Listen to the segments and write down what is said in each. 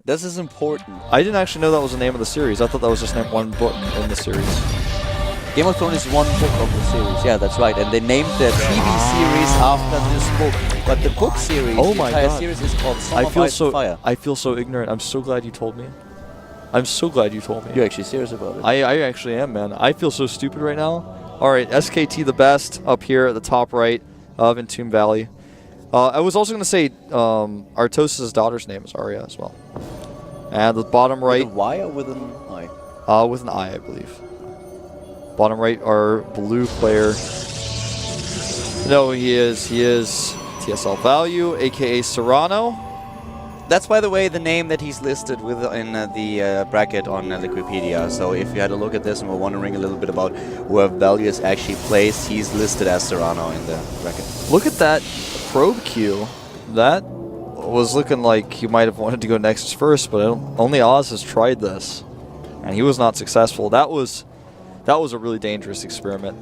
This is important. I didn't actually know that was the name of the series. I thought that was just named one book in the series. Game of Thrones is one book of the series. Yeah, that's right. And they named the TV series after this book. But the book series, oh the my entire God. series is called Song of Ice and Fire. I feel so ignorant. I'm so glad you told me. I'm so glad you told me. You're actually serious about it. I actually am, man. I feel so stupid right now. All right, SKT the best up here at the top right of Entomb Valley. I was also going to say Artosis' daughter's name is Arya as well. And the bottom right... With a Y or with an I? With an I believe. Bottom right, our blue player. No, he is TSL Value, a.k.a. Serrano. That's, by the way, the name that he's listed with in the bracket on Wikipedia. So if you had a look at this and were wondering a little bit about where Value is actually placed, he's listed as Serrano in the bracket. Look at that probe queue. That was looking like he might have wanted to go Nexus first, but only Oz has tried this, and he was not successful. That was a really dangerous experiment.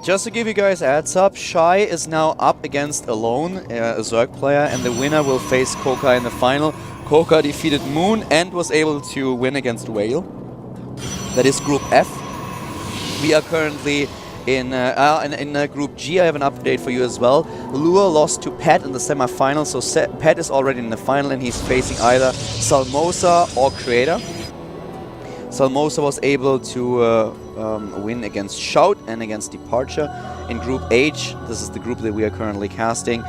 Just to give you guys a heads up, Shy is now up against Alone, a Zerg player, and the winner will face Koka in the final. Koka defeated Moon and was able to win against Whale. That is Group F. We are currently in Group G. I have an update for you as well. Lure lost to Pat in the semi-final, so Pat is already in the final and he's facing either Salmosa or Creator. Salmosa was able to win against Shout and against Departure. In Group H, this is the group that we are currently casting,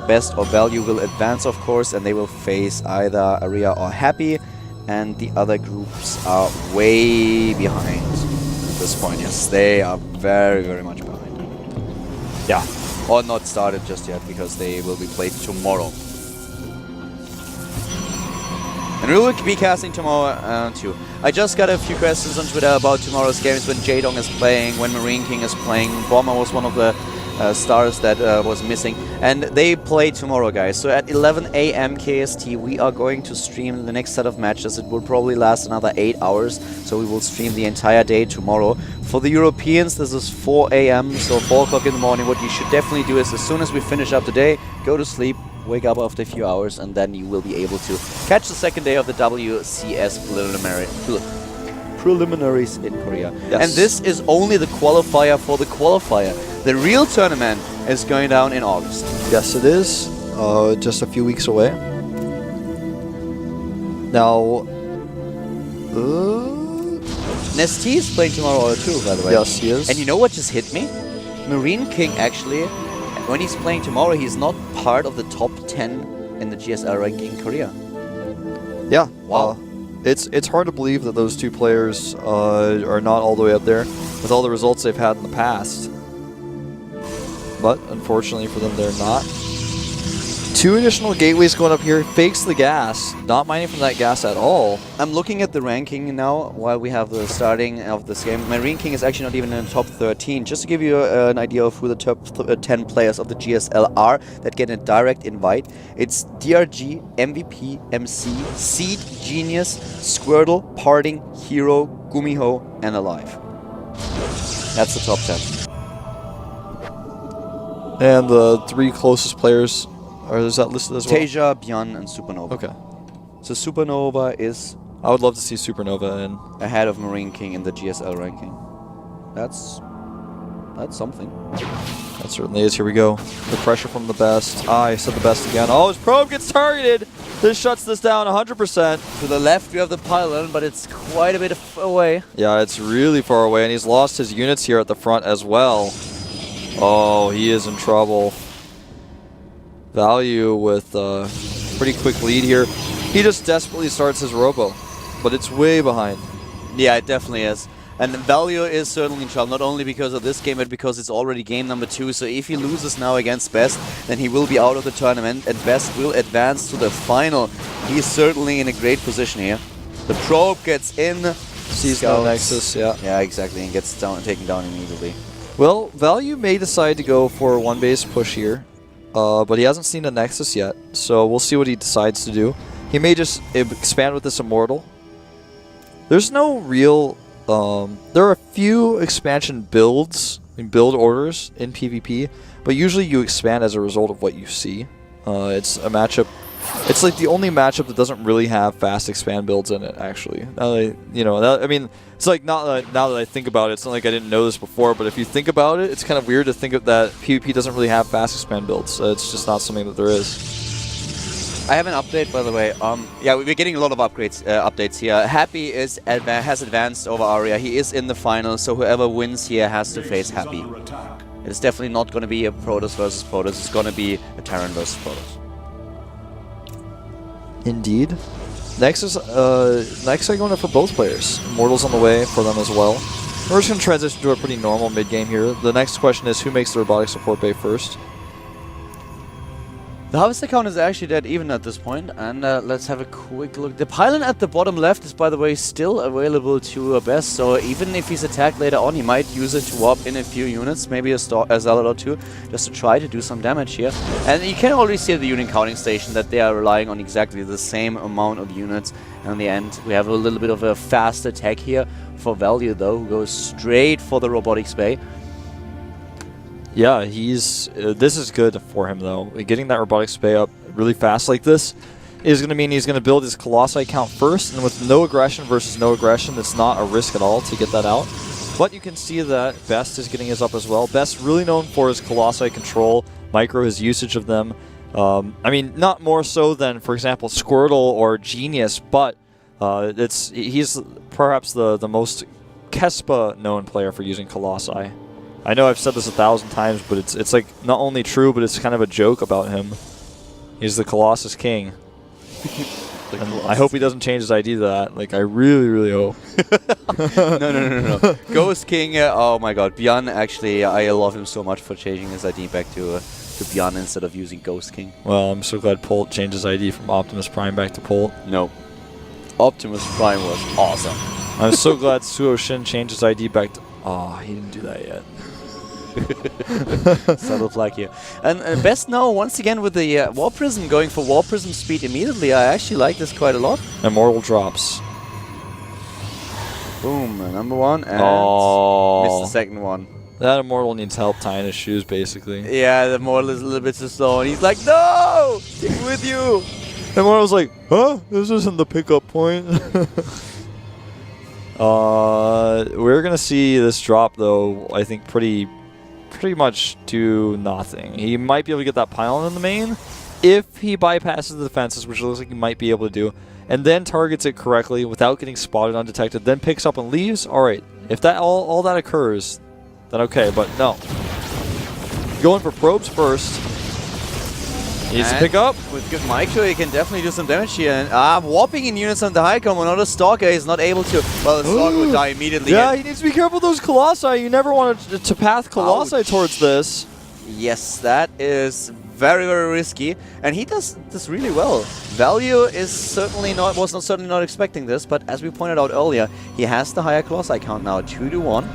Best or Value will advance, of course, and they will face either Aria or Happy, and the other groups are way behind at this point. Yes, they are very, very much behind. Yeah, or not started just yet, because they will be played tomorrow. And we will be casting tomorrow too. I just got a few questions on Twitter about tomorrow's games, when Jaedong is playing, when Marine King is playing. Bomber was one of the stars that was missing. And they play tomorrow, guys. So at 11 AM KST, we are going to stream the next set of matches. It will probably last another 8 hours. So we will stream the entire day tomorrow. For the Europeans, this is 4 AM, so 4 o'clock in the morning. What you should definitely do is, as soon as we finish up the day, go to sleep, wake up after a few hours, and then you will be able to catch the second day of the WCS preliminaries in Korea. Yes. And this is only the qualifier for the qualifier. The real tournament is going down in August. Yes, it is. Just a few weeks away. Now, Nesty is playing tomorrow too, by the way. Yes, he is. And you know what just hit me? Marine King actually, when he's playing tomorrow, he's not part of the top 10 in the GSL ranking in Korea. Yeah. Wow. It's hard to believe that those two players are not all the way up there with all the results they've had in the past. But unfortunately for them, they're not. 2 additional gateways going up here. Fakes the gas. Not mining from that gas at all. I'm looking at the ranking now while we have the starting of this game. Marine King is actually not even in the top 13. Just to give you an idea of who the top 10 players of the GSL are that get a direct invite. It's DRG, MVP, MC, Seed, Genius, Squirtle, Parting, Hero, Gumiho, and Alive. That's the top 10. And the 3 closest players... Or is that listed as well? Tasia, Bjorn, and Supernova. Okay. So Supernova is... I would love to see Supernova in. Ahead of Marine King in the GSL ranking. That's something. That certainly is. Here we go. The pressure from the best. I said the best again. Oh, his probe gets targeted! This shuts this down 100%. To the left we have the pylon, but it's quite a bit away. Yeah, it's really far away, and he's lost his units here at the front as well. Oh, he is in trouble. Value with a pretty quick lead here. He just desperately starts his robo, but it's way behind. Yeah, it definitely is. And Value is certainly in trouble, not only because of this game, but because it's already game number 2. So if he loses now against Best, then he will be out of the tournament, and Best will advance to the final. He's certainly in a great position here. The probe gets in. Sees no Nexus, yeah. Yeah, exactly, and gets taken down immediately. Well, Value may decide to go for a 1-base push here. But he hasn't seen a Nexus yet, so we'll see what he decides to do. He may just expand with this Immortal. There's no real... there are a few expansion build orders in PvP, but usually you expand as a result of what you see. It's a matchup It's like the only matchup that doesn't really have fast expand builds in it, actually. Now that I mean, it's like now that I think about it, it's not like I didn't know this before, but if you think about it, it's kind of weird to think of that PvP doesn't really have fast expand builds. It's just not something that there is. I have an update, by the way. Yeah, we're getting a lot of updates here. Happy has advanced over Aria. He is in the final, so whoever wins here has to face Happy. It's definitely not going to be a Protoss versus Protoss. It's going to be a Terran versus Protoss. Indeed. Next I'm going for both players. Immortals on the way for them as well. We're just going to transition to a pretty normal mid-game here. The next question is who makes the robotic support bay first? The harvester count is actually dead even at this point, and let's have a quick look. The pylon at the bottom left is, by the way, still available to Best, so even if he's attacked later on, he might use it to warp in a few units, maybe a Zealot or two, just to try to do some damage here. And you can already see at the unit counting station that they are relying on exactly the same amount of units, and in the end, we have a little bit of a fast attack here for Value, though, who goes straight for the robotics bay. Yeah, he's. This is good for him though. Getting that robotics bay up really fast like this is going to mean he's going to build his Colossi count first, and with no aggression versus no aggression, it's not a risk at all to get that out. But you can see that Best is getting his up as well. Best really known for his Colossi control, Micro, his usage of them. I mean, not more so than, for example, Squirtle or Genius, but he's perhaps the most Kespa known player for using Colossi. I know I've said this 1,000 times, but it's like not only true, but it's kind of a joke about him. He's the Colossus King. I hope he doesn't change his ID to that. Like, I really, really hope. No. Ghost King, oh my god. Bjorn, actually, I love him so much for changing his ID back to Bjorn instead of using Ghost King. Well, I'm so glad Polt changed his ID from Optimus Prime back to Polt. No. Optimus Prime was awesome. I'm so glad Suo Shin changed his ID back to... Oh, he didn't do that yet. Subtle flag here. And Best now, once again, with the War Prism, going for War Prism speed immediately. I actually like this quite a lot. Immortal drops. Boom, number one, and missed the second one. That Immortal needs help tying his shoes, basically. Yeah, the Immortal is a little bit too slow, and he's like, no! Take me with you! The Immortal's like, huh? This isn't the pickup point. We're going to see this drop, though, I think pretty much do nothing. He might be able to get that pylon in the main if he bypasses the defenses, which looks like he might be able to do, and then targets it correctly without getting spotted undetected, then picks up and leaves. Alright, if that all that occurs, then okay, but no. Going for probes first. Needs to pick up. With good micro, he can definitely do some damage here. And warping in units on the high combo, another Stalker is not able to. Well, the Stalker would die immediately. Yeah, he needs to be careful with those Colossi. You never want to path Colossi towards this. Yes, that is very, very risky. And he does this really well. Value is certainly not expecting this, but as we pointed out earlier, he has the higher Colossi count now, 2-to-1.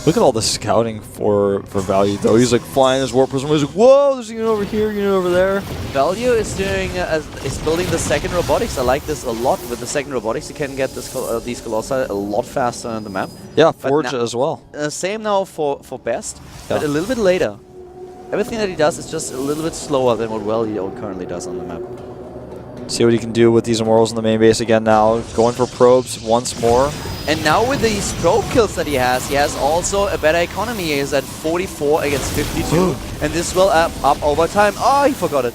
Look at all the scouting for Value, though. He's like flying his Warp Prism. He's like, whoa, there's a unit over here, unit over there. Value is doing is building the second robotics. I like this a lot. With the second robotics, you can get this these Colossi a lot faster on the map. Yeah, Forge as well. Same now for Best, but a little bit later. Everything that he does is just a little bit slower than what Value currently does on the map. See what he can do with these Immortals in the main base again now. Going for probes once more. And now with these probe kills that he has also a better economy. He is at 44 against 52. And this will up over time. Oh, he forgot it.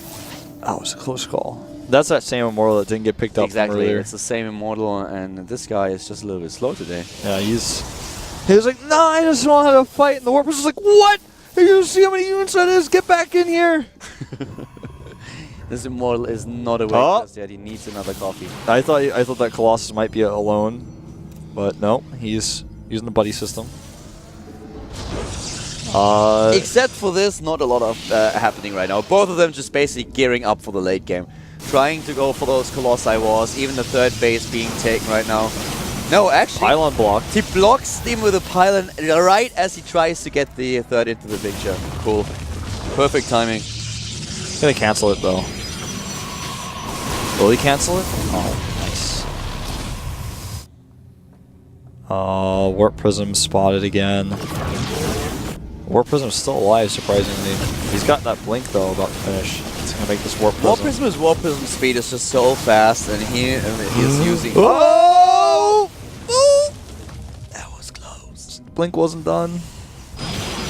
That was a close call. That's that same Immortal that didn't get picked up from earlier. It's the same Immortal, and this guy is just a little bit slow today. Yeah, he was like, no, I just want to have a fight. And the Warp was like, what? You see how many units that is? Get back in here. This Immortal is not awake just yet. He needs another coffee. I thought that Colossus might be alone, but no, he's using the buddy system. Except for this, not a lot of happening right now. Both of them just basically gearing up for the late game, trying to go for those Colossi wars. Even the third base being taken right now. No, actually, pylon blocked. He blocks him with a pylon right as he tries to get the third into the picture. Cool, perfect timing. Gonna cancel it though. Will he cancel it? Oh, nice. Warp Prism spotted again. Warp Prism's still alive, surprisingly. He's got that blink, though, about to finish. It's going to make this Warp Prism. Warp Prism speed is just so fast, and he's using... Oh! Oh! That was close. Blink wasn't done.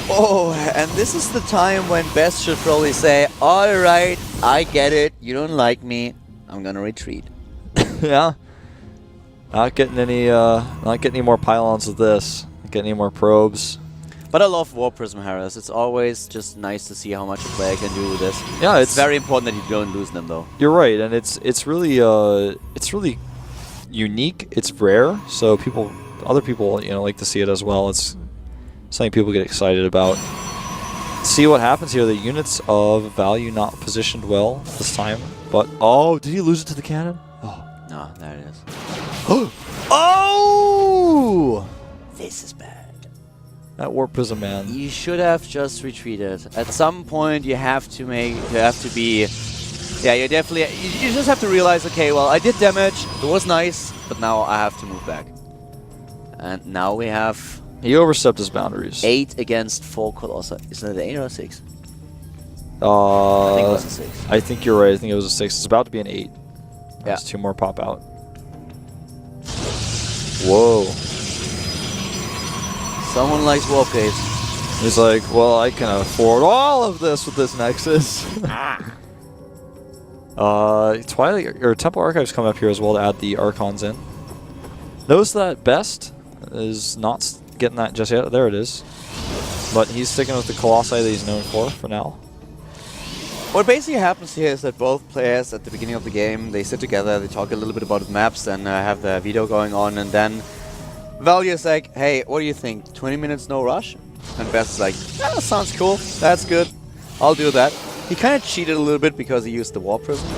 Oh, and this is the time when Best should probably say, alright, I get it, you don't like me, I'm gonna retreat. Yeah. Not getting any more pylons with this. Not getting any more probes. But I love Warp Prism Harris. It's always just nice to see how much a player can do with this. Yeah, it's very important that you don't lose them, though. You're right, and it's really unique. It's rare, so other people like to see it as well. It's something people get excited about. See what happens here. The units of value not positioned well this time, but oh, did he lose it to the cannon? Oh no, there it is. Oh! This is bad. That Warp Prism, man. You should have just retreated. At some point, you have to be. Yeah, you definitely. You just have to realize, okay, well, I did damage. It was nice, but now I have to move back. And now we have. He overstepped his boundaries. 8 against 4 Colossi. Isn't it 8 or 6? I think it was a 6. I think you're right. I think it was a 6. It's about to be an 8. There's Yeah. 2 more pop out. Whoa. Someone likes warp gates. He's like, well, I can afford all of this with this Nexus. Twilight or Temple Archives come up here as well to add the Archons in. Notice that Best is not getting that just yet. There it is. But he's sticking with the Colossi that he's known for now. What basically happens here is that both players at the beginning of the game, they sit together, they talk a little bit about the maps and have the video going on, and then Value is like, hey, what do you think? 20 minutes no rush? And Best is like, yeah, that sounds cool. That's good. I'll do that. He kind of cheated a little bit because he used the Warp Prism.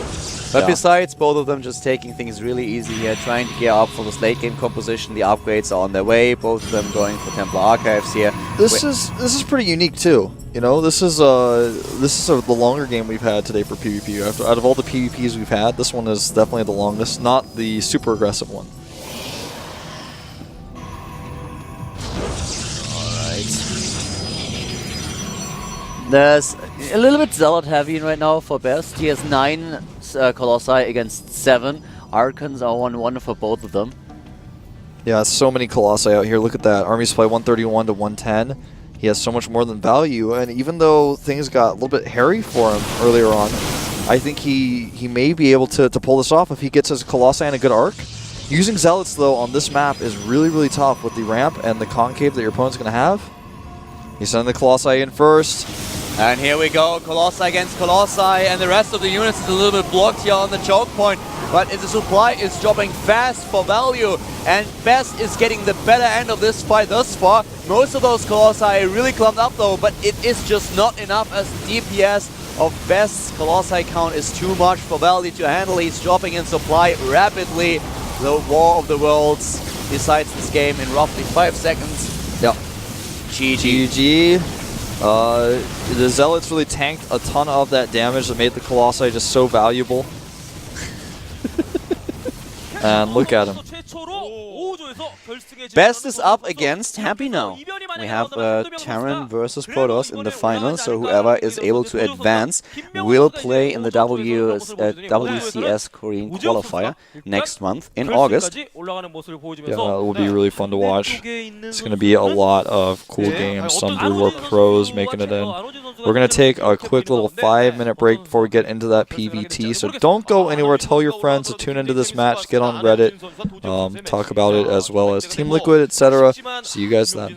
But besides, both of them just taking things really easy here, trying to gear up for this late game composition. The upgrades are on their way. Both of them going for Templar Archives here. This is pretty unique too. This is the longer game we've had today for PvP. Out of all the PvPs we've had, this one is definitely the longest, not the super aggressive one. There's a little bit Zealot heavy right now for Best. He has 9 Colossi against 7. Archons are 1-1 for both of them. Yeah, so many Colossi out here. Look at that. Army supply 131 to 110. He has so much more than value, and even though things got a little bit hairy for him earlier on, I think he may be able to pull this off if he gets his Colossi and a good arc. Using Zealots, though, on this map is really, really tough with the ramp and the concave that your opponent's going to have. He's sending the Colossi in first. And here we go, Colossi against Colossi, and the rest of the units is a little bit blocked here on the choke point. But the supply is dropping fast for value, and Best is getting the better end of this fight thus far. Most of those Colossi are really clumped up though, but it is just not enough as the DPS of Best's Colossi count is too much for value to handle. He's dropping in supply rapidly. The War of the Worlds decides this game in roughly 5 seconds. Yep. GG. The Zealots really tanked a ton of that damage that made the Colossi just so valuable. And look at him. Best is up against Happy now. We have Terran versus Protoss in the final, so whoever is able to advance will play in the WCS Korean qualifier next month in August. Yeah, that will be really fun to watch. It's going to be a lot of cool games. Some Blue War pros making it in. We're going to take a quick little 5-minute break before we get into that PVT, so don't go anywhere. Tell your friends to tune into this match, get on Reddit, talk about it as well as Team Liquid, etc. See you guys then.